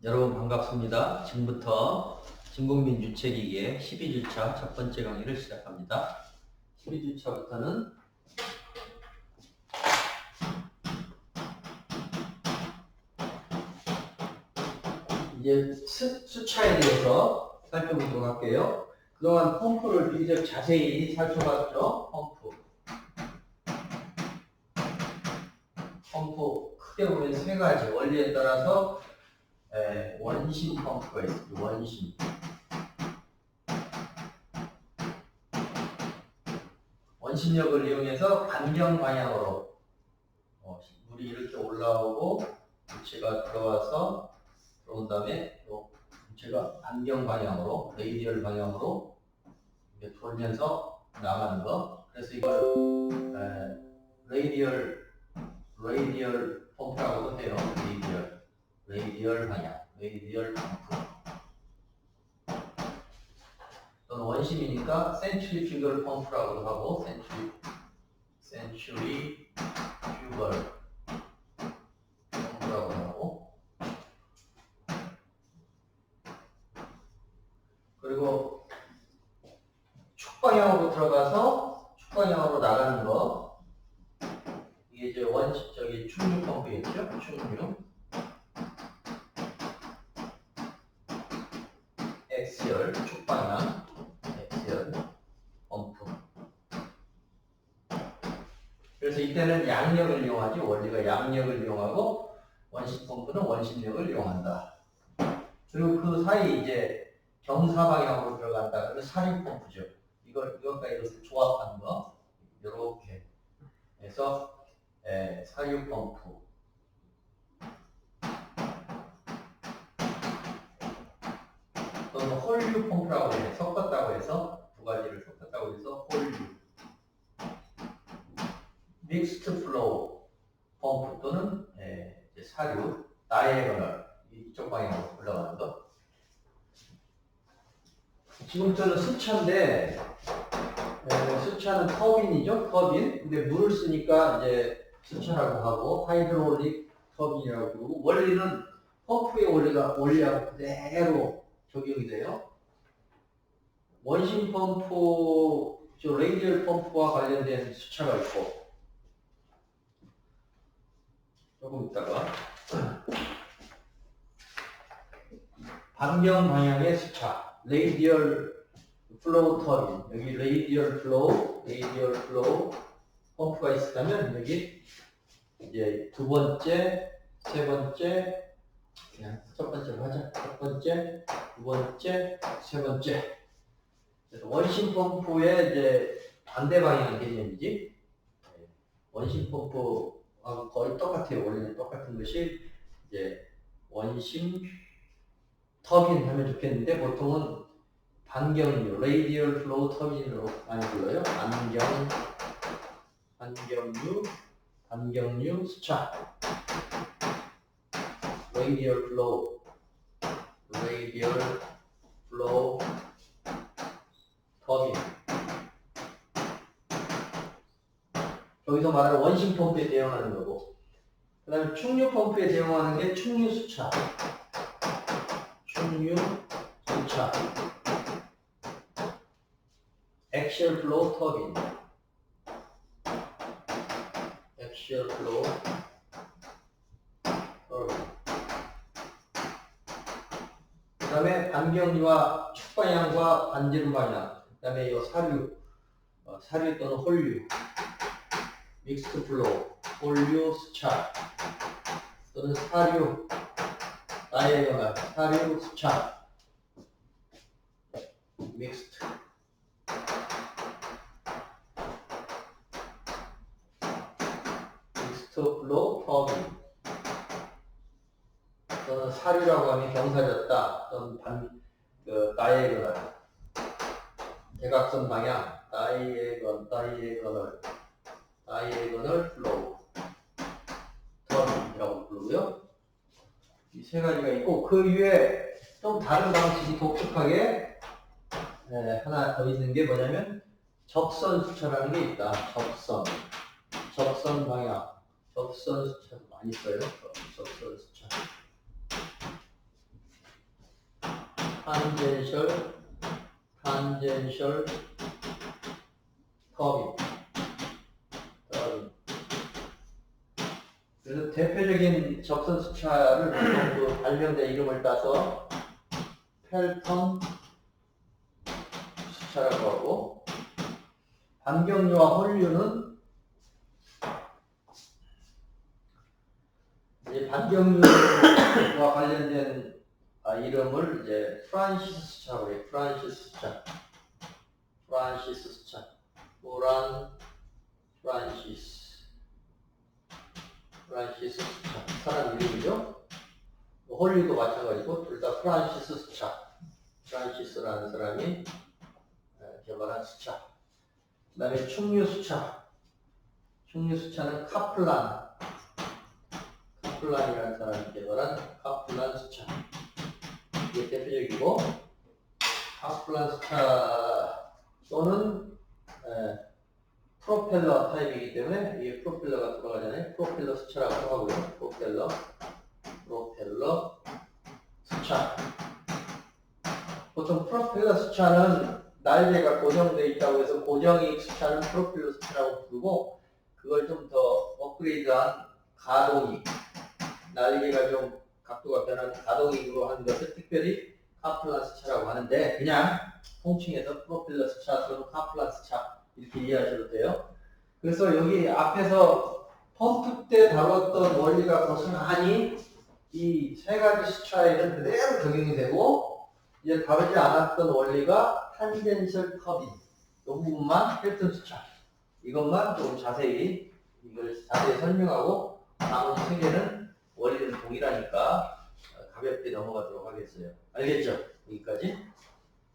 여러분 반갑습니다. 지금부터 진국민 유체기기의 12주차 첫 번째 강의를 시작합니다. 12주차부터는 이제 수차에 대해서 살펴보도록 할게요. 그동안 펌프를 비교적 자세히 살펴봤죠. 펌프 크게 보면 세 가지 원리에 따라서 원심 펌프가 있습니다. 원심력을 이용해서 반경 방향으로 물이 이렇게 올라오고 물체가 들어온 다음에 또 물체가 반경 방향으로 레이디얼 방향으로 돌면서 나가는 거. 그래서 이걸 레이디얼 펌프라고도 해요. 레이디얼 방향, 레이디얼 펌프. 또는 원심이니까 센트리퓨걸 펌프라고도 하고 센트리퓨걸 펌프라고 하고, 그리고 축방향으로 들어가서 축방향으로 나가는 거, 이게 이제 충류 펌프겠죠? 충류 엑시얼 축방향 엑시얼 펌프. 그래서 이때는 양력을 이용하지, 원리가 양력을 이용하고 원심 펌프는 원심력을 이용한다. 그리고 그 사이 이제 경사 방향으로 들어간다. 그래서 사류 펌프죠. 이것과 이것을 조합한 거, 이렇게 해서 사류 펌프. 또는 홀류 펌프라고 해요. 섞었다고 해서 두 가지를 섞었다고 해서 홀류. 믹스트 플로우 펌프 또는 사류, 다이애고널, 이쪽 방향으로 올라가는 거. 지금부터는 수차인데, 수차는 터빈이죠, 터빈. 근데 물을 쓰니까 이제 수차라고 하고, 하이드롤릭 터빈이라고 부르고, 원리는 펌프의 원리하고 그대로 적용이 돼요. 원심 펌프, 레이디얼 펌프와 관련된 수차가 있고, 조금 있다가 반경 방향의 수차, 레이디얼 플로우 터빈. 여기 레이디얼 플로우 펌프가 있다면 여기 이제 두 번째, 세 번째, 그냥 첫 번째로 하자. 첫 번째, 두 번째, 세 번째. 그래서 원심 펌프의 이제 반대 방향 개념이지. 원심 펌프하고 거의 똑같아요. 원리는 똑같은 것이 이제 원심 터빈 하면 좋겠는데 보통은 반경류, 레이디얼 플로우 터빈으로 많이 불러요. 반경류 수차, 레이디얼 플로우 터빈. 여기서 말하는 원심 펌프에 대응하는 거고, 그 다음에 충류 펌프에 대응하는 게 충류 수차, 엑시얼 플로우 터빈, 그 다음에 반경류와 축방향과 반지름 방향, 그 다음에 이 사류 또는 홀류, 믹스트 플로우, 홀류 수차 또는 사류, 다이애고널, 사류 수차, 믹스트 플로우 터빈. 또는 사류라고 하면 경사졌다. 또는 다이애고널, 대각선 방향, 다이애고널 플로우 터빈이라고 부르고요. 이 세 가지가 있고, 그 이외에 좀 다른 방식이 독특하게 하나 더 있는 게 뭐냐면 접선 수차라는 게 있다. 접선 방향, 접선 수차 많이 써요. 접선 수차. 탄젠셜 터빈. 그래서 대표적인 접선 수차를 보통 그 발명자 이름을 따서 펠턴 수차라고 하고, 반경류와 홀류는 이제 반경류와 관련된 이름을 이제 프란시스 수차라고 해요. 프란시스 수차. 프란시스 수차. 사람 이름이죠. 홀류도 마찬가지고 둘 다 프란시스 수차. 프란시스라는 사람이 개발한 수차. 그 다음에 충류 수차는 카플란이라는 사람이 개발한 카플란 수차. 이게 대표적이고, 카플란 수차 또는 프로펠러 타입이기 때문에 이게 프로펠러가 돌아가잖아요. 프로펠러 수차라고 하고요. 프로펠러 수차. 보통 프로펠러 수차는 날개가 고정되어 있다고 해서 고정익 수차는 프로펠러 수차라고 부르고, 그걸 좀 더 업그레이드한 가동익, 날개가 좀 각도가 변하는 가동익으로 하는 것을 특별히 카플란 수차라고 하는데, 그냥 통칭해서 프로펠러 수차 또는 카플란 수차 이렇게 이해하셔도 돼요. 그래서 여기 앞에서 펌프 때 다뤘던 원리가 고스란히 이 세 가지 수차에는 그대로 적용이 되고, 이제 다루지 않았던 원리가 탄젠셜 터빈, 이 부분만 펠턴 수차, 이것만 좀 자세히 설명하고, 나머지 세 개는 원리는 동일하니까 가볍게 넘어가도록 하겠어요. 알겠죠? 여기까지.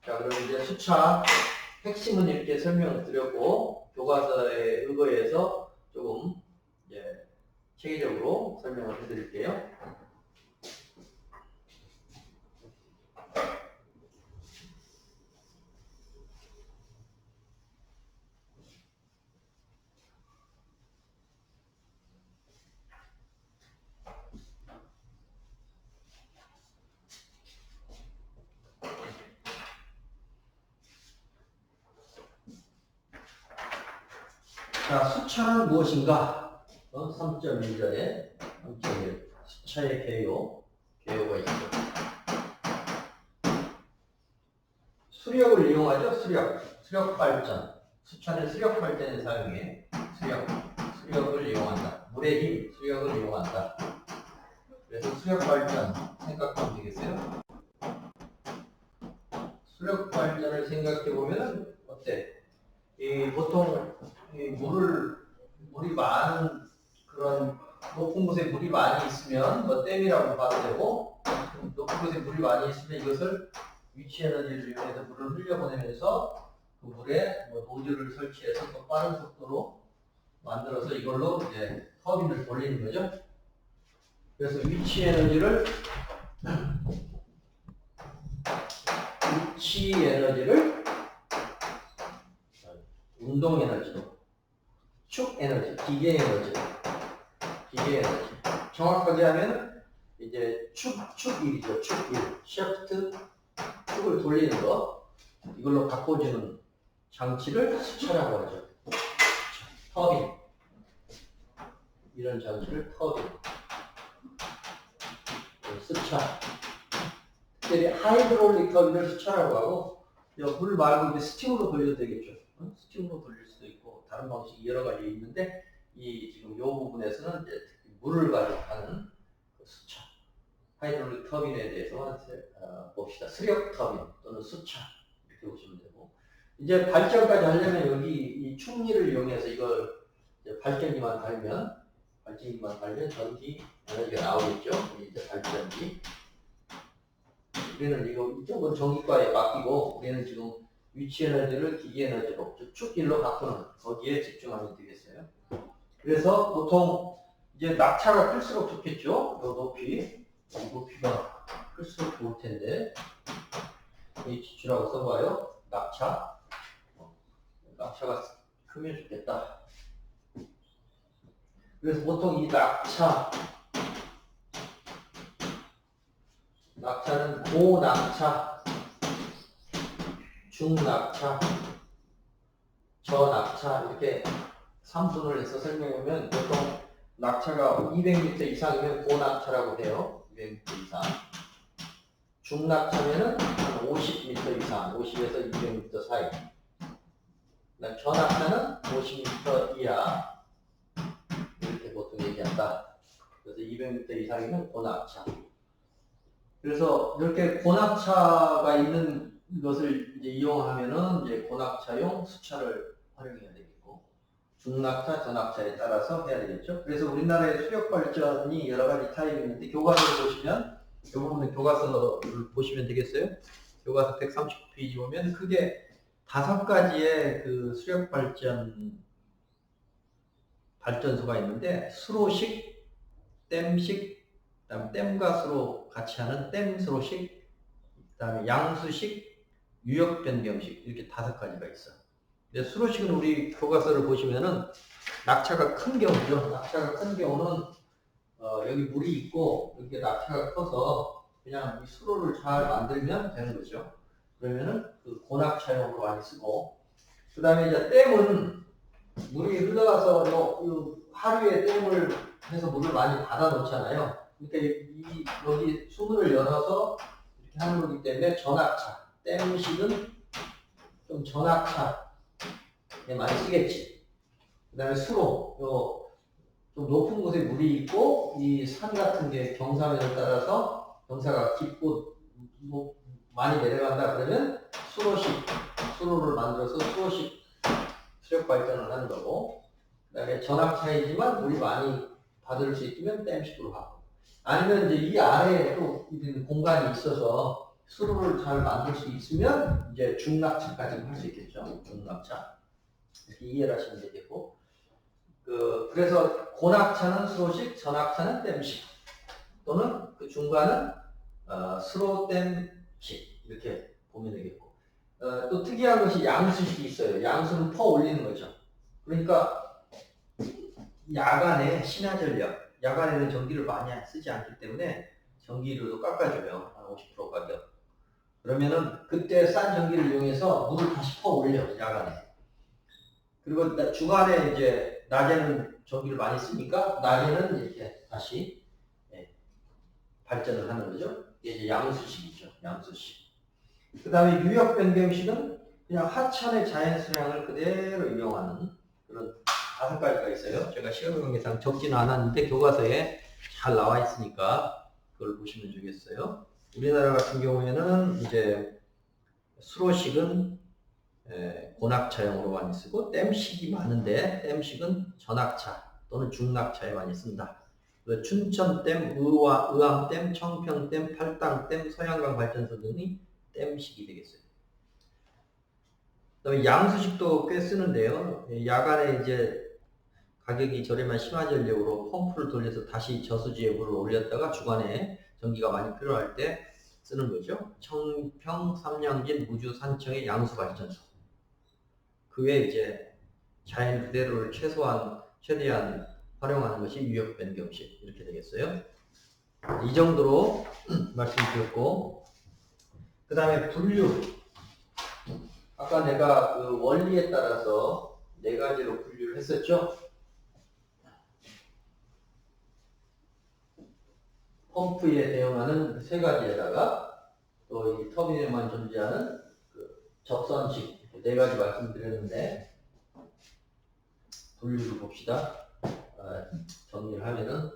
자, 그럼 이제 수차 핵심은 이렇게 설명을 드렸고, 교과서에 의거해서 조금 체계적으로 설명을 해드릴게요. 자, 수차는 무엇인가? 3.1절에 수차의 개요가 있죠. 수력을 이용하죠. 수력 발전. 수차는 수력 발전에 사용해. 수력을 이용한다. 물의 힘, 수력을 이용한다. 그래서 수력 발전 생각하면 되겠어요. 수력 발전을 생각해 보면 어때? 보통 물이 많은 그런 높은 곳에 물이 많이 있으면 뭐 댐이라고 봐도 되고, 높은 곳에 물이 많이 있으면 이것을 위치 에너지를 이용해서 물을 흘려보내면서 그 물에 노즐을 설치해서 더 빠른 속도로 만들어서 이걸로 이제 터빈을 돌리는 거죠. 그래서 위치 에너지를 운동 에너지로, 축 에너지, 기계 에너지. 정확하게 하면 이제 축일이죠. 축일. 샤프트, 축을 돌리는 거. 이걸로 바꿔주는 장치를 수차라고 하죠. 터빈. 이런 장치를 터빈. 수차. 특별히 하이드롤릭 터빈을 수차라고 하고, 물 말고 이제 스팀으로 돌려도 되겠죠. 스팀으로 돌릴 수도 있고, 다른 방식이 여러 가지 있는데, 지금 이 부분에서는 이제 물을 가지고 하는 수차, 하이드롤릭 터빈에 대해서 봅시다. 수력 터빈 또는 수차 이렇게 보시면 되고, 이제 발전까지 하려면 여기 이 충리를 이용해서 이걸 발전기만 달면 전기 에너지가 나오겠죠. 이제 발전기. 우리는 이쪽은 전기과에 맡기고, 우리는 지금 위치 에너지를 기계 에너지로, 축일로 바꾸는 거기에 집중하면 되겠어요. 그래서 보통 이제 낙차가 클수록 좋겠죠. 이 높이가 클수록 좋을 텐데, H라고 써봐요. 낙차가 크면 좋겠다. 그래서 보통 이 낙차는 고낙차, 중낙차, 저낙차 이렇게 3분을 해서 설명하면 보통 낙차가 200m 이상이면 고낙차라고 해요. 200m 이상. 중낙차면은 한 50m 이상, 50에서 200m 사이. 저낙차는 50m 이하. 이렇게 보통 얘기한다. 그래서 200m 이상이면 고낙차. 그래서 이렇게 고낙차가 있는 것을 이제 이용하면은 이제 고낙차용 수차를 활용해야 되겠고, 중낙차, 저낙차에 따라서 해야 되겠죠. 그래서 우리나라의 수력 발전이 여러 가지 타입이 있는데, 교과서를 보시면, 이 부분은 교과서를 보시면 되겠어요. 교과서 139페이지 보면 크게 5가지의 그 수력 발전소가 있는데, 수로식, 댐식, 그다음 댐과 수로 같이 하는 댐수로식, 그다음에 양수식, 유역 변경식 이렇게 5가지가 있어. 근데 수로식은 우리 교과서를 보시면은 낙차가 큰 경우죠. 낙차가 큰 경우는 여기 물이 있고 이렇게 낙차가 커서 그냥 이 수로를 잘 만들면 되는 거죠. 그러면은 그 고낙차용으로 많이 쓰고, 그다음에 이제 댐은 물이 흘러가서 하류에 댐을 해서 물을 많이 받아 놓잖아요. 그러니까 여기 수문을 열어서 이렇게 하는 거기 때문에 전압차, 댐식은 좀 전압차에 많이 쓰겠지. 그 다음에 수로, 좀 높은 곳에 물이 있고 이 산 같은 게 경사면을 따라서 경사가 깊고 많이 내려간다 그러면 수로를 만들어서 수로식 수력 발전을 하는 거고, 그 다음에 전압차이지만 물이 많이 받을 수 있으면 댐식으로 하고, 아니면 이제 이 아래에 또 공간이 있어서 수로를 잘 만들 수 있으면 이제 중낙차까지 할 수 있겠죠. 중낙차. 이렇게 이해를 하시면 되겠고, 그래서 고낙차는 수로식, 전낙차는 댐식, 또는 그 중간은 수로 댐식 이렇게 보면 되겠고, 또 특이한 것이 양수식이 있어요. 양수는 퍼 올리는 거죠. 그러니까 야간에 심야 전력, 야간에는 전기를 많이 쓰지 않기 때문에 전기료도 깎아줘요. 한 50% 가격. 그러면은 그때 싼 전기를 이용해서 물을 다시 퍼 올려, 야간에. 그리고 주간에 이제 낮에는 전기를 많이 쓰니까 낮에는 이렇게 다시 발전을 하는 거죠. 이게 이제 양수식이죠. 양수식. 그 다음에 유역 변경식은 그냥 하천의 자연수량을 그대로 이용하는 그런 5가지가 있어요. 제가 시험용에상 적지는 않았는데 교과서에 잘 나와 있으니까 그걸 보시면 되겠어요. 우리나라 같은 경우에는 이제 수로식은 고낙차용으로 많이 쓰고, 댐식이 많은데 댐식은 전낙차 또는 중낙차에 많이 쓴다. 춘천댐, 의암댐, 청평댐, 팔당댐, 서양강 발전소 등이 댐식이 되겠어요. 그다음에 양수식도 꽤 쓰는데요. 야간에 이제 가격이 저렴한 심화전력으로 펌프를 돌려서 다시 저수지에 물을 올렸다가 주간에 전기가 많이 필요할 때 쓰는 거죠. 청평, 삼양진, 무주, 산청의 양수발전소. 그 외에 이제 자연 그대로를 최대한 활용하는 것이 유역 변경식 이렇게 되겠어요. 이 정도로 말씀드렸고, 그 다음에 분류. 아까 내가 그 원리에 따라서 4가지로 분류를 했었죠. 펌프에 대응하는 3가지에다가 또 이 터빈에만 존재하는 그 접선식 4가지 말씀드렸는데, 분류를 봅시다. 정리를 하면은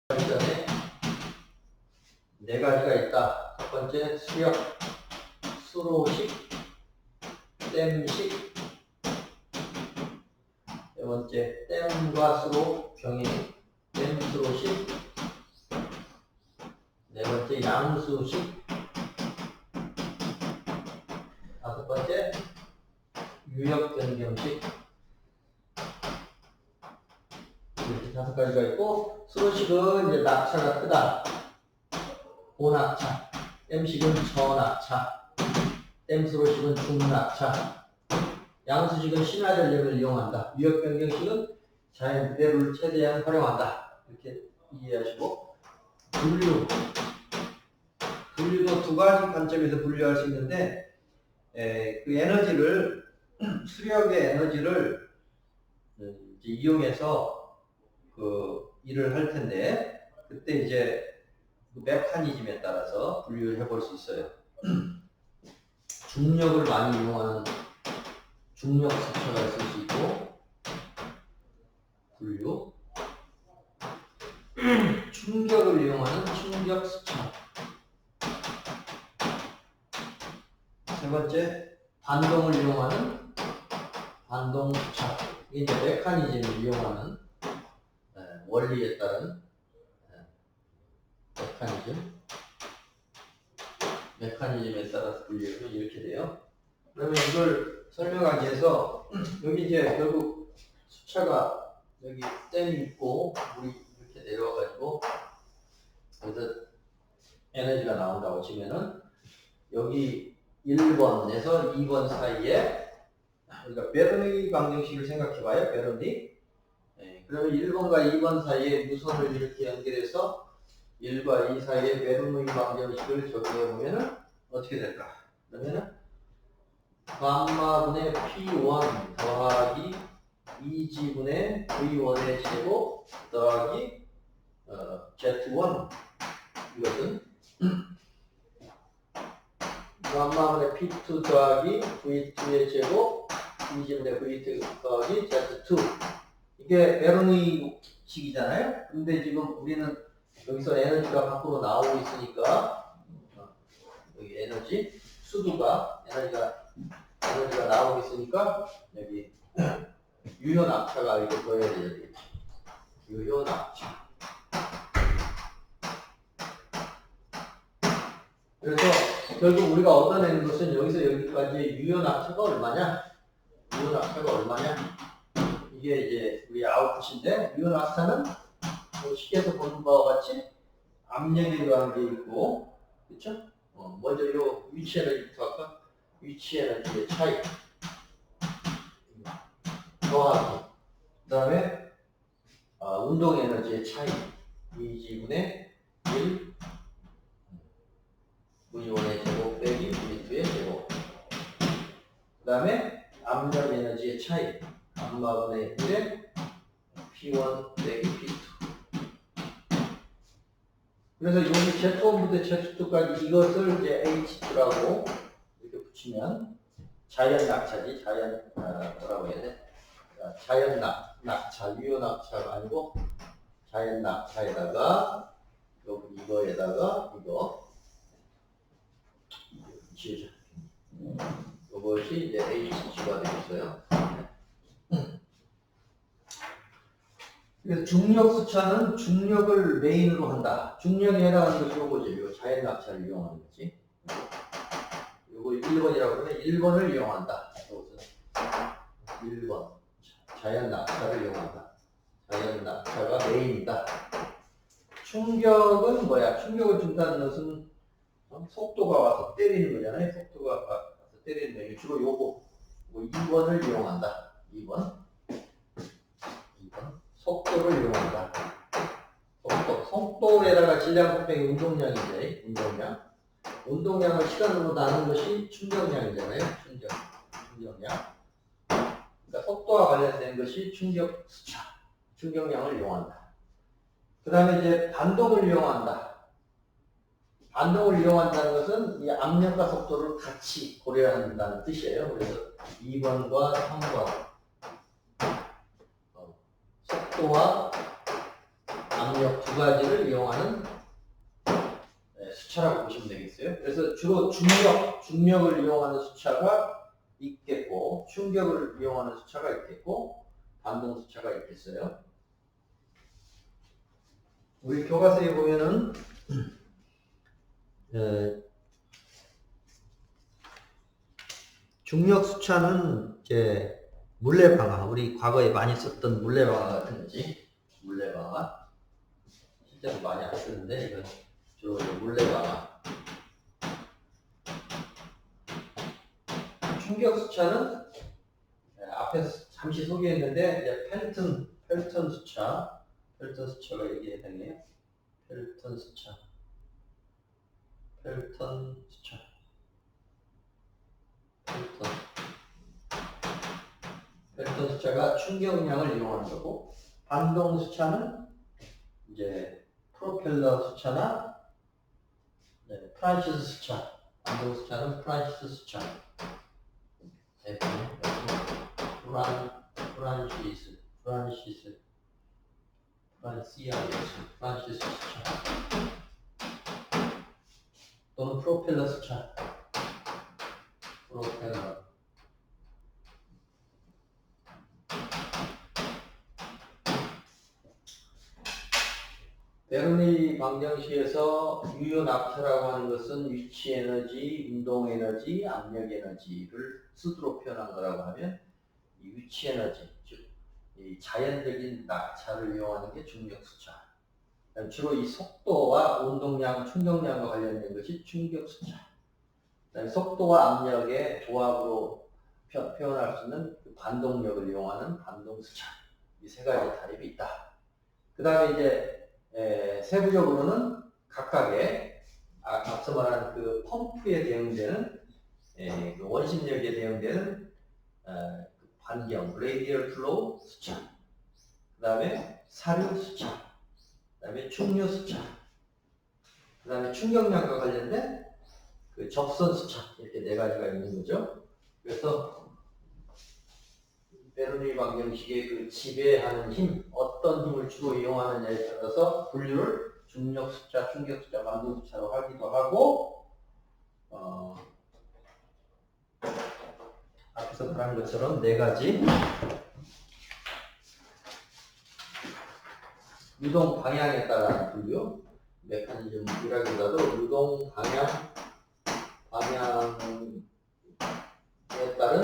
전에 4가지가 있다. 첫 번째 수력, 수로식, 댐식. 네 번째 댐과 수로 병행, 댐수로식. 네 번째 양수식. 5번째 유역 변경식. 이렇게 5가지가 있고, 수로식은 이제 낙차가 크다. 고낙차. 댐식은 저낙차. 댐수로식은 중낙차. 양수식은 심화전력을 이용한다. 유역 변경식은 자연 그대로를 최대한 활용한다. 이렇게 이해하시고, 분류도 2가지 가지 관점에서 분류할 수 있는데, 그 에너지를, 수력의 에너지를 이제 이용해서 그 일을 할 텐데, 그때 이제 그 메커니즘에 따라서 분류를 해볼 수 있어요. 중력을 많이 이용하는 중력 수차가 있을 수 있고, 분류. 충격을 이용하는 충격 수차. 세 번째, 반동을 이용하는 반동 수차. 이게 이제 메커니즘을 이용하는 원리에 따른 메커니즘에 따라서 분류하면 이렇게 돼요. 그러면 이걸 설명하기 위해서 여기 이제 결국 수차가 여기 댐이 있고 물이 이렇게 내려와가지고 여기서 에너지가 나온다고 치면은 여기 1번에서 2번 사이에 그러니까 베르니 방정식을 생각해봐요. 베르니. 그러면 1번과 2번 사이에 무선을 이렇게 연결해서 1과 2 사이에 베르니 방정식을 적용해보면은 어떻게 될까? 그러면은 감마분의 P1 더하기 2G분의 V1의 제곱 더하기 Z1 이것은 감마분의 P2 더하기 V2의 제곱 2G분의 V2 더하기 Z2 이게 베르니식이잖아요. 근데 지금 우리는 여기서 에너지가 밖으로 나오고 있으니까 여기 에너지 수두가 에너지가 나오고 있으니까 여기 유효 낙차가 이렇게 보여야 되겠죠. 유효 낙차. 그래서 결국 우리가 얻어내는 것은 여기서 여기까지의 유효 낙차가 얼마냐? 유효 낙차가 얼마냐? 이게 이제 우리 아웃풋인데 유효 낙차는 뭐 식에서 보는 바와 같이 압력에 의한 게 있고, 그렇죠? 먼저 요 위치 에너지부터 할까? 위치 에너지의 차이 더하기 그 다음에 운동 에너지의 차이 2G분의 1 V1의 제곱 빼기 V2의 제곱 그 다음에 압력 에너지의 차이 감마분의 1의 P1 빼기 P2 그래서 여기 Z1부터 Z2까지 이것을 이제 H2라고 이렇게 붙이면 자연 낙차지 뭐라고 해야 돼? 자연 낙차, 유효 낙차가 아니고 자연 낙차에다가 이거에다가 이거 지우자. 이것이 이제 H가 되겠어요. 그래서 중력 수차는 중력을 메인으로 한다. 중력에 해당하는 것이 요거죠. 요 자연 낙차를 이용하는 거지. 요거 1번이라고 그러면 1번을 이용한다. 이것은 1번. 자연 낙차를 이용한다. 자연 낙차가 메인이다. 충격은 뭐야? 충격을 준다는 것은 속도가 와서 때리는 거잖아요. 속도가 와서 때리는 거예요. 주로 요거 2번을 이용한다. 2번. 속도를 이용한다. 속도에다가 질량 곱하기 운동량이죠. 운동량을 시간으로 나눈 것이 충격량이잖아요. 충격량. 그러니까 속도와 관련된 것이 충격 수차, 충격량을 이용한다. 그 다음에 이제 반동을 이용한다. 반동을 이용한다는 것은 이 압력과 속도를 같이 고려한다는 뜻이에요. 그래서 2번과 3번 속도와 압력 두 가지를 이용하는 수차라고 보시면 되겠어요. 그래서 주로 중력을 이용하는 수차가 있겠고 충격을 이용하는 수차가 있겠고 반동 수차가 있겠어요. 우리 교과서에 보면은 중력 수차는 이제 물레방아, 우리 과거에 많이 썼던 물레방아 같은 거지. 물레방아. 실제로 많이 안 쓰는데 이건 주로 물레방아. 충격 수차는 앞에서 잠시 소개했는데 이제 펠턴 수차가 여기에 해당해요. 펠턴 수차. 펠턴 수차. 펠턴 수차가 충격량을 이용하는 거고, 반동 수차는 이제 프로펠러 수차나 프란시스 수차. 반동 수차는 프란시스 수차. 프란시스 수차. 또는 프로펠러 수차. 프로펠러. 베르누이 방정식에서 유효 낙차라고 하는 것은 위치 에너지, 운동 에너지, 압력 에너지를 수두로 표현한 거라고 하면 이 위치 에너지, 즉 이 자연적인 낙차를 이용하는 게 중력 수차. 주로 이 속도와 운동량, 충격량과 관련된 것이 충격 수차. 그다음에 속도와 압력의 조합으로 표현할 수 있는 그 반동력을 이용하는 반동 수차. 이 세 가지 타입이 있다. 그 다음에 이제 세부적으로는 각각의 앞서 말한 그 펌프에 대응되는 그 원심력에 대응되는 그 반경, radial flow 수차, 그 다음에 사류 수차, 그 다음에 충류 수차, 그 다음에 충격량과 관련된 그 접선 수차, 이렇게 네 가지가 있는 거죠. 그래서 베르누이 방정식의 그 지배하는 힘, 어떤 힘을 주로 이용하느냐에 따라서 분류를 중력 수차, 충격 수차, 반동 수차로 하기도 하고, 앞에서 말한 것처럼 네 가지 유동 방향에 따른 분류, 메커니즘이라기보다도 유동 방향에 따른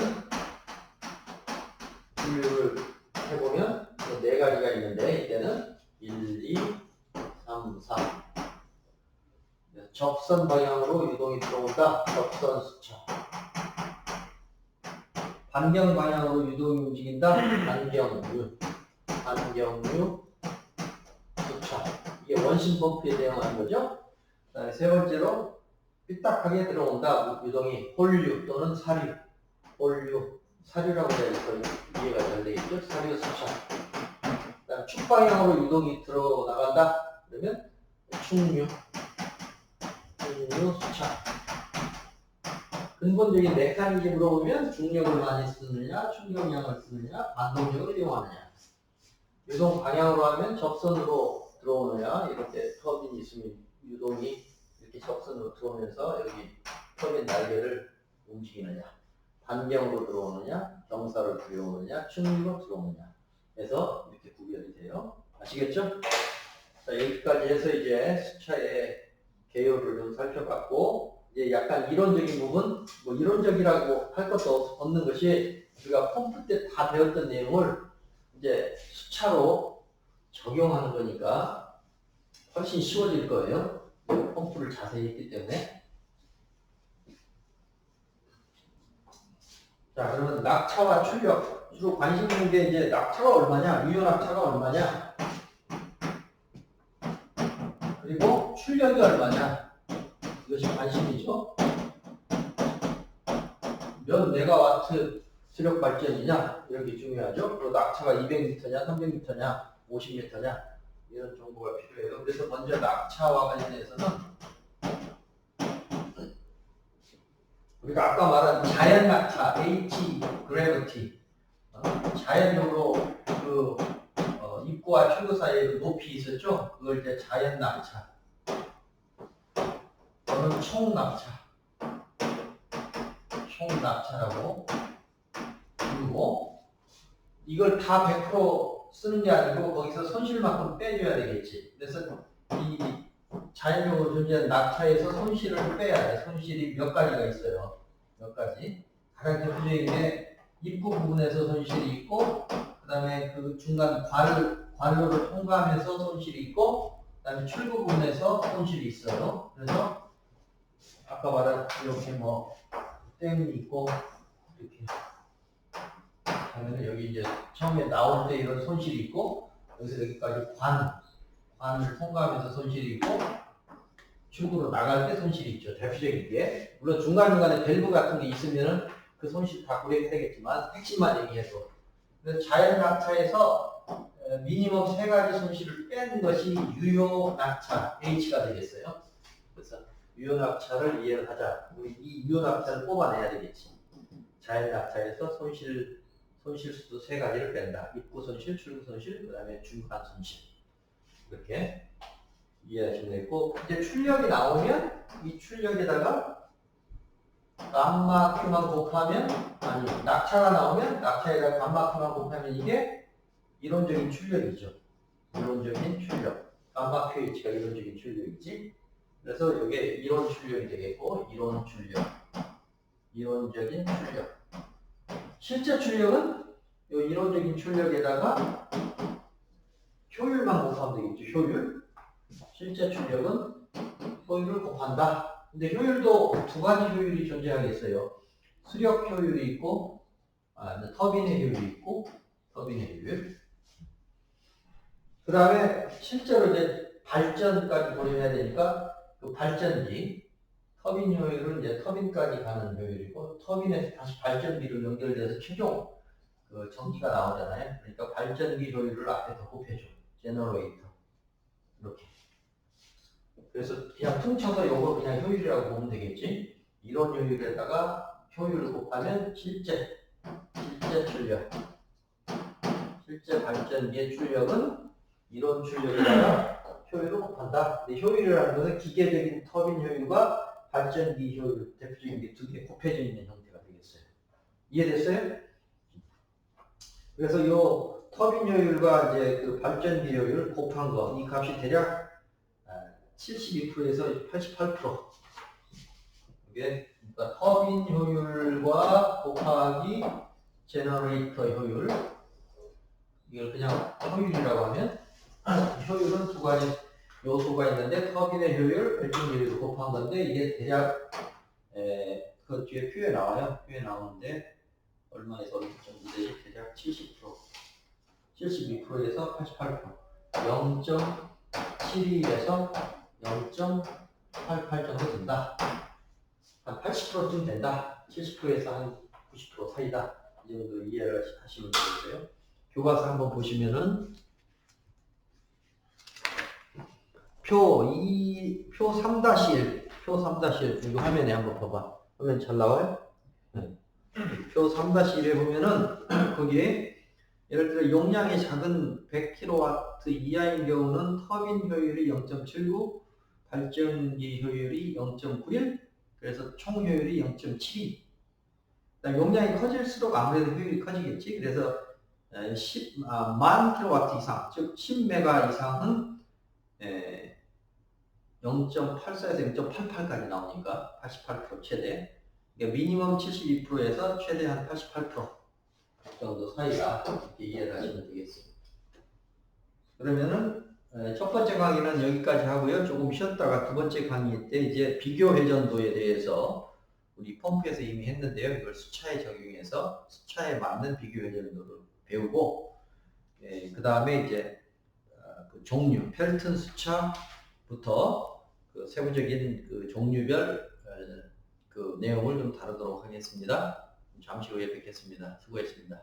분류를 해보면 네 가지가 있는데, 이때는 1, 2, 3, 4. 접선 방향으로 유동이 들어온다. 접선 수차. 반경 방향으로 유동이 움직인다. 반경류 수차. 이게 원심 펌프에 대응하는 거죠. 그다음에 세 번째로 삐딱하게 들어온다. 유동이 홀류 또는 사류. 홀류, 사류라고 해야겠죠. 이해가 잘 되겠죠. 사류 수차. 그다음 축방향으로 유동이 들어나간다. 그러면 충류 수차. 근본적인 메커니즘으로 보면 중력을 많이 쓰느냐, 충격량을 쓰느냐, 반동력을 이용하느냐. 유동 방향으로 하면 접선으로 들어오느냐, 이렇게 터빈이 있으면 유동이 이렇게 접선으로 들어오면서 여기 터빈 날개를 움직이느냐, 반경으로 들어오느냐, 경사로 들어오느냐, 충류로 들어오느냐. 해서 이렇게 구별이 돼요. 아시겠죠? 자, 여기까지 해서 이제 수차의 개요를 좀 살펴봤고, 이제 약간 이론적인 부분, 뭐 이론적이라고 할 것도 없는 것이 우리가 펌프 때 다 배웠던 내용을 이제 수차로 적용하는 거니까 훨씬 쉬워질 거예요. 펌프를 자세히 했기 때문에. 자, 그러면 낙차와 출력. 주로 관심 있는 게 이제 낙차가 얼마냐, 유효 낙차가 얼마냐, 그리고 출력이 얼마냐. 이것이 관심이죠. 몇 메가와트 수력 발전이냐, 이런 게 중요하죠. 그리고 낙차가 200m냐, 300m냐, 50m냐, 이런 정보가 필요해요. 그래서 먼저 낙차와 관련해서는 우리가 아까 말한 자연 낙차, H, gravity, 자연적으로 그 입구와 출구 사이에 높이 있었죠. 그걸 이제 자연 낙차, 또는 총 낙차라고. 그리고 이걸 다 100% 쓰는 게 아니고 거기서 손실만큼 빼줘야 되겠지. 그래서 이 자연적으로 존재하는 낙차에서 손실을 빼야 돼. 손실이 몇 가지가 있어요. 몇 가지. 가장 대표적인 게 입구 부분에서 손실이 있고, 그 다음에 그 중간 관로를 통과하면서 손실이 있고, 그 다음에 출구 부분에서 손실이 있어요. 그래서 아까 말한 이렇게 뭐 댐이 있고, 이렇게 하면 여기 이제 처음에 나올 때 이런 손실이 있고, 여기서 여기까지 관을 통과하면서 손실이 있고, 출구로 나갈 때 손실이 있죠. 대표적인 게. 물론 중간중간에 밸브 같은 게 있으면은 그 손실 다 고려해야 되겠지만 핵심만 얘기해도. 그래서 자연 낙차에서 미니멈 세 가지 손실을 뺀 것이 유효 낙차 H가 되겠어요. 그래서 유효 낙차를 이해를 하자. 우리 이 유효 낙차를 뽑아내야 되겠지. 자연 낙차에서 손실수도 세 가지를 뺀다. 입구 손실, 출구 손실, 그 다음에 중간 손실. 이렇게 이해하시면 되고, 이제 출력이 나오면 이 출력에다가 감마 Q만 곱하면, 아니 낙차가 나오면 낙차에다가 감마 Q만 곱하면 이게 이론적인 출력이죠. 이론적인 출력. 감마 QH가 이론적인 출력이지. 그래서 이게 이론 출력이 되겠고, 이론 출력. 이론적인 출력. 실제 출력은 이 이론적인 출력에다가 효율만 곱하면 되겠죠. 효율. 실제 출력은 효율을 곱한다. 근데 효율도 두 가지 효율이 존재하겠어요. 수력 효율이 있고, 터빈의 효율이 있고, 터빈의 효율. 그 다음에 실제로 이제 발전까지 고려해야 되니까 그 발전기, 터빈 효율은 이제 터빈까지 가는 효율이고, 터빈에서 다시 발전기로 연결돼서 최종 그 전기가 나오잖아요. 그러니까 발전기 효율을 앞에 더 곱해줘. 제너레이터. 이렇게. 그래서 그냥 퉁쳐서 이거 그냥 효율이라고 보면 되겠지. 이론 효율에다가 효율을 곱하면 실제 출력. 실제 발전기의 출력은 이론 출력에다가 효율을 곱한다. 근데 효율이라는 것은 기계적인 터빈 효율과 발전기 효율, 대표적인 게 두 개 곱해져 있는 형태가 되겠어요. 이해됐어요? 그래서 이 터빈 효율과 이제 그 발전기 효율 곱한 거, 이 값이 대략 72%에서 88%. 이게 그러니까 터빈 효율과 곱하기 제너레이터 효율. 이걸 그냥 효율이라고 하면 효율은 두 가지 요소가 있는데 터빈의 효율, 발전기 효율을 곱한 건데 이게 대략 그 뒤에 표에 나와요. 표에 나오는데 얼마에서 어느 정도 되지? 대략 70%, 72%에서 88%, 0.72에서 0.88 정도 된다. 한 80%쯤 된다. 70%에서 한 90% 사이다. 이 정도 이해를 하시면 되겠어요. 교과서 한번 보시면은 표 3-1, 표 3-1 이거 화면에 한번 봐봐. 화면 잘 나와요? 네. 표 3-1에 보면은 거기에 예를 들어 용량이 작은 100kW 이하인 경우는 터빈 효율이 0.79, 발전기 효율이 0.91, 그래서 총 효율이 0.72. 용량이 커질수록 아무래도 효율이 커지겠지. 그래서 10만 kW 이상, 즉 10메가 이상은 0.84에서 0.88까지 나오니까 88% 최대. 그러니까 미니멈 72%에서 최대한 88% 정도 사이다. 이렇게 이해를 하시면 되겠습니다. 그러면은 첫 번째 강의는 여기까지 하고요. 조금 쉬었다가 두 번째 강의 때 이제 비교 회전도에 대해서 우리 펌프에서 이미 했는데요. 이걸 수차에 적용해서 수차에 맞는 비교 회전도를 배우고, 그 다음에 이제 그 종류, 펠튼 수차부터 그 세부적인 그 종류별 그 내용을 좀 다루도록 하겠습니다. 잠시 후에 뵙겠습니다. 수고했습니다.